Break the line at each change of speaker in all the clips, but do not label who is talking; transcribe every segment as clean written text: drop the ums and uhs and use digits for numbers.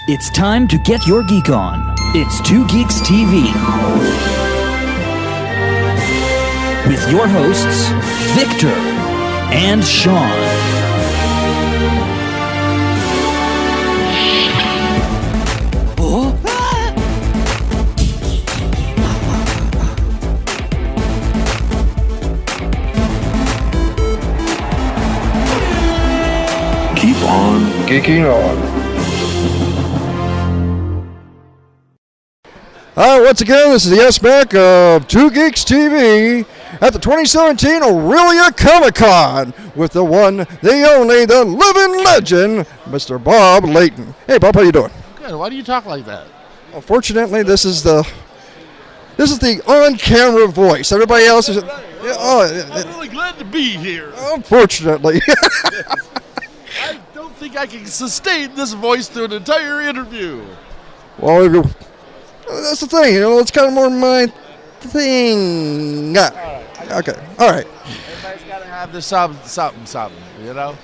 It's time to get your geek on. It's 2GeeksTV. With your hosts, Victor and Sean.
Keep on geeking on. Once again, this is the S-Back of 2GeeksTV at the 2017 Orillia Comic Con with the one, the only, the living legend, Mr. Bob Layton. Hey, Bob, how you doing?
Good. Why do you talk like that?
Unfortunately, this is the on-camera voice. Everybody else is.
I'm really glad to be here.
Unfortunately.
I don't think I can sustain this voice through an entire interview.
Well, that's the thing, it's kind of more my thing. Yeah. Okay, all right.
Everybody's got to have this something,
Yeah, well,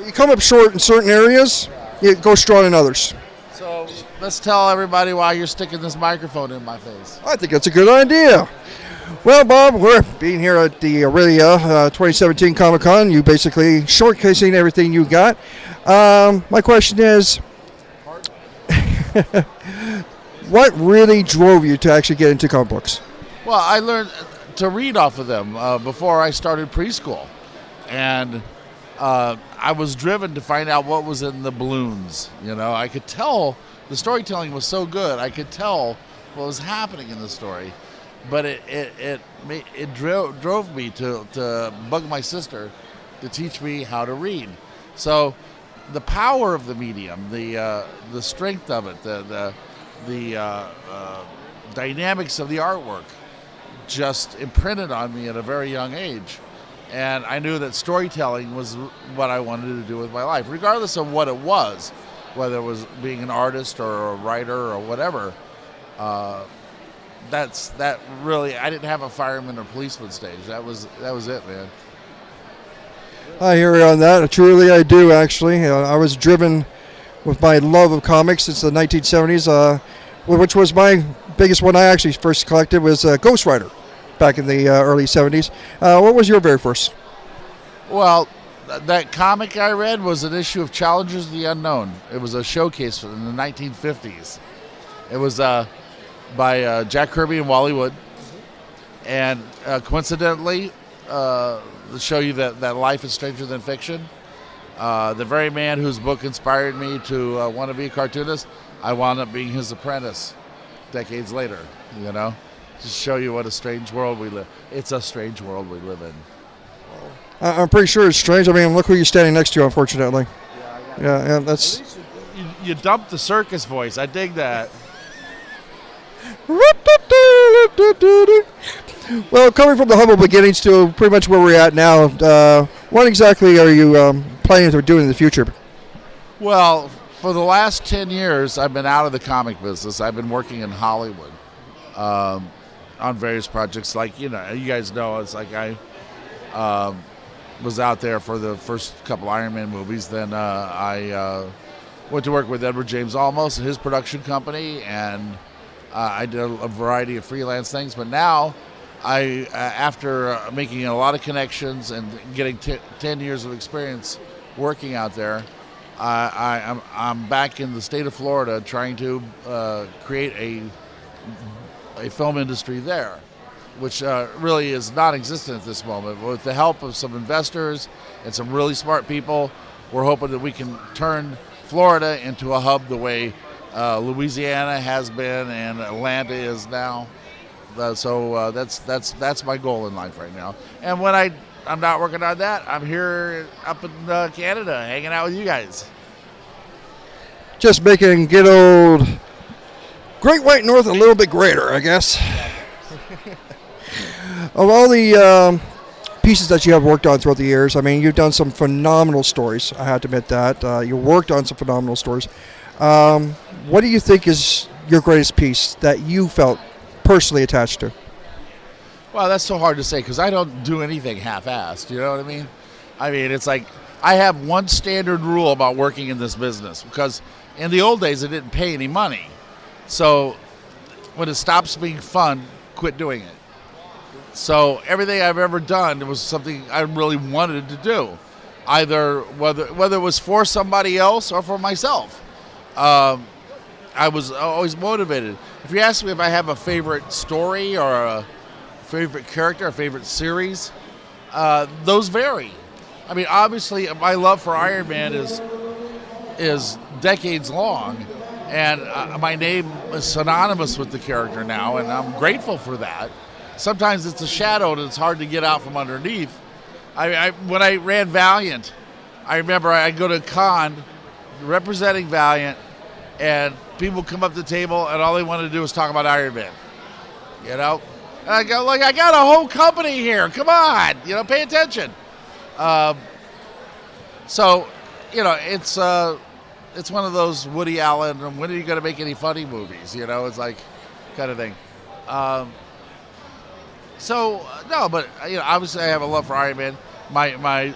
you come up short in certain areas, you go strong in others.
So let's tell everybody why you're sticking this microphone in my face.
I think that's a good idea. Well, Bob, we're being here at the Orillia 2017 Comic Con. You basically showcasing everything you got. My question is, what really drove you to actually get into comic books?
Well, I learned to read off of them before I started preschool. And I was driven to find out what was in the balloons. I could tell the storytelling was so good. I could tell what was happening in the story. But it drove me to bug my sister to teach me how to read. So the power of the medium, the strength of it, the dynamics of the artwork just imprinted on me at a very young age. And I knew that storytelling was what I wanted to do with my life, regardless of what it was, whether it was being an artist or a writer or whatever. That really, I didn't have a fireman or policeman stage. That was it, man.
I hear you on that. Truly, I do, actually. I was driven with my love of comics since the 1970s, which was my biggest one I actually first collected was Ghost Rider back in the early 70s. What was your very first?
Well, that comic I read was an issue of Challengers of the Unknown. It was a showcase in the 1950s. It was by Jack Kirby and Wally Wood. And coincidentally, to show you that life is stranger than fiction, the very man whose book inspired me to want to be a cartoonist, I wound up being his apprentice decades later, to show you what a strange world we live. It's a strange world we live in.
I'm pretty sure it's strange. I mean, look who you're standing next to, unfortunately. Yeah, that's...
You dumped the circus voice. I dig that.
Well, coming from the humble beginnings to pretty much where we're at now, what exactly are you planning to do in the future?
Well, for the last 10 years, I've been out of the comic business. I've been working in Hollywood on various projects. Like, you guys know, it's like I was out there for the first couple Iron Man movies. Then I went to work with Edward James Olmos and his production company, and I did a variety of freelance things. But now, after making a lot of connections and getting 10 years of experience working out there, I'm back in the state of Florida trying to create a film industry there, which really is non-existent at this moment. With the help of some investors and some really smart people, we're hoping that we can turn Florida into a hub the way Louisiana has been and Atlanta is now. So that's my goal in life right now. And when I'm not working on that, I'm here up in Canada hanging out with you guys.
Just making good old Great White North a little bit greater, I guess. Of all the pieces that you have worked on throughout the years, I mean, you've done some phenomenal stories. I have to admit that. You worked on some phenomenal stories. What do you think is your greatest piece that you felt personally attached to?
Well, that's so hard to say because I don't do anything half-assed. You know what I mean? I mean, it's like I have one standard rule about working in this business because In the old days, it didn't pay any money. So when it stops being fun, quit doing it. So everything I've ever done was something I really wanted to do, either whether it was for somebody else or for myself. I was always motivated. If you ask me if I have a favorite story or a favorite character, a favorite series, those vary. I mean, obviously, my love for Iron Man is decades long, and my name is synonymous with the character now, and I'm grateful for that. Sometimes it's a shadow and it's hard to get out from underneath. When I ran Valiant, I remember I'd go to a con representing Valiant, and people come up to the table and all they wanted to do was talk about Iron Man. You know? And I go, like, I got a whole company here. Come on. You know, pay attention. So, you know, it's one of those Woody Allen, when are you going to make any funny movies? You know, it's like kind of thing. So, no, but, you know, obviously I have a love for Iron Man. My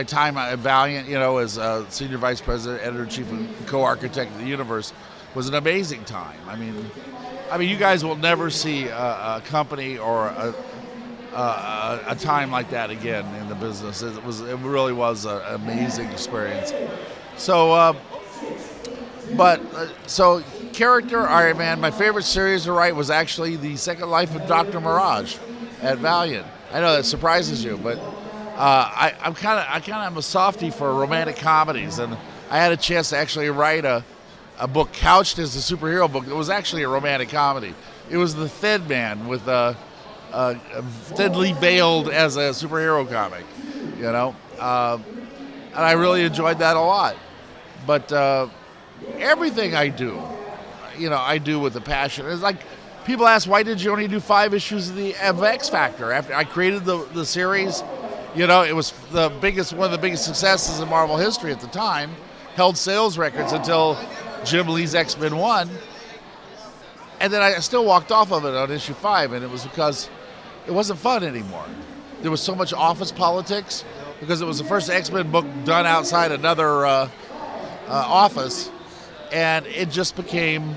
time at Valiant, you know, as senior vice president, editor-in-chief, and co-architect of the universe was an amazing time. I mean, you guys will never see a company or a time like that again in the business. It really was an amazing experience. So, so character Iron Man. My favorite series to write was actually The Second Life of Dr. Mirage at Valiant. I know that surprises you, but I'm kind of a softie for romantic comedies, and I had a chance to actually write a book couched as a superhero book that was actually a romantic comedy. It was The Thin Man with thinly veiled as a superhero comic, you know, and I really enjoyed that a lot. But everything I do, you know, I do with a passion. It's like people ask, why did you only do 5 issues of X Factor? After I created the series, you know, it was one of the biggest successes in Marvel history at the time, held sales records until Jim Lee's X-Men 1. And then I still walked off of it on issue 5, and it was because it wasn't fun anymore. There was so much office politics because it was the first X-Men book done outside another office, and it just became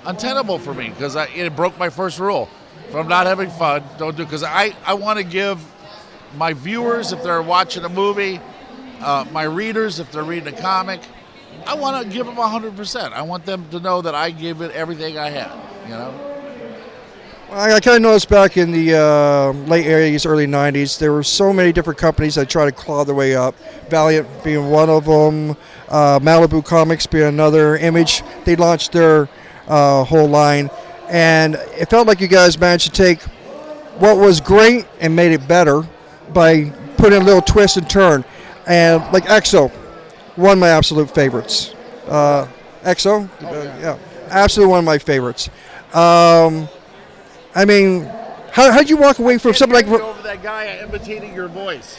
untenable for me because it broke my first rule. If I'm not having fun, don't do it. Because I want to give my viewers, if they're watching a movie, my readers, if they're reading a comic, I want to give them 100%. I want them to know that I gave it everything I had, you know?
I kind of noticed back in the late 80s, early 90s, there were so many different companies that tried to claw their way up. Valiant being one of them, Malibu Comics being another. Image, they launched their whole line. And it felt like you guys managed to take what was great and made it better by putting a little twist and turn. And like Exo, one of my absolute favorites. Exo? Yeah, absolutely one of my favorites. I mean, how'd you walk away from something like...
over that guy imitating your voice.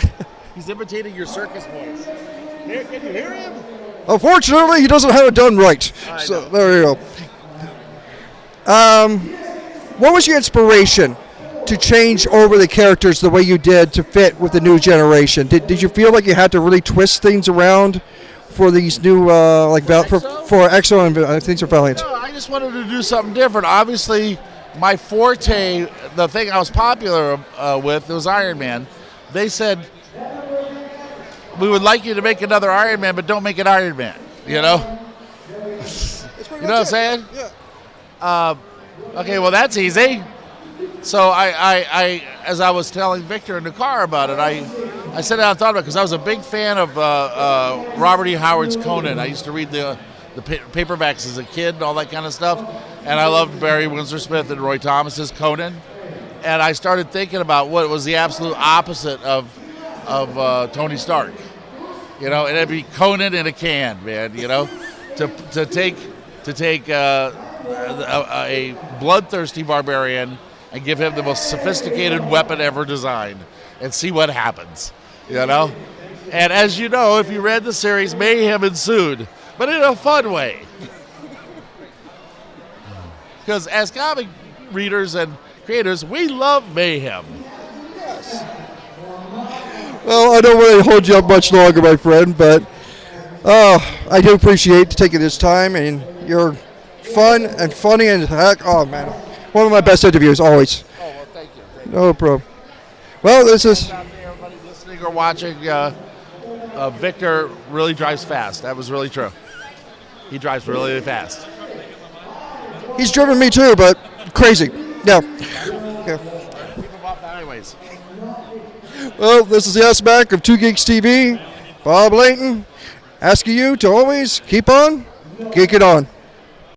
He's imitating your circus voice. Can you hear him?
Unfortunately, he doesn't have it done right. So there you go. What was your inspiration to change over the characters the way you did to fit with the new generation? Did you feel like you had to really twist things around for these new, for Exo and things for Valiant?
No, I just wanted to do something different. Obviously, my forte, the thing I was popular with, was Iron Man. They said, we would like you to make another Iron Man, but don't make it Iron Man, you know? You know what I'm saying?
Yeah.
Okay, well, that's easy. So I as I was telling Victor in the car about it, I sat down and thought about it because I was a big fan of Robert E. Howard's Conan. I used to read the paperbacks as a kid and all that kind of stuff. And I loved Barry Windsor-Smith and Roy Thomas's Conan. And I started thinking about what was the absolute opposite of Tony Stark. You know, and it'd be Conan in a can, man, you know, to take a bloodthirsty barbarian and give him the most sophisticated weapon ever designed and see what happens, you know? And as you know, if you read the series, mayhem ensued, but in a fun way. Because as comic readers and creators, we love mayhem.
Yes. Well, I don't really hold you up much longer, my friend, but I do appreciate taking this time, and you're fun and funny and heck. Oh man, one of my best interviews always.
Oh well, thank you.
No problem. Well, this is.
Everybody listening or watching, Victor really drives fast. That was really true. He drives really fast.
He's driven me too, but crazy. Yeah. Yeah.
Keep him up anyways.
Well, this is the aspect of 2GeeksTV. Bob Layton, asking you to always keep on geeking on.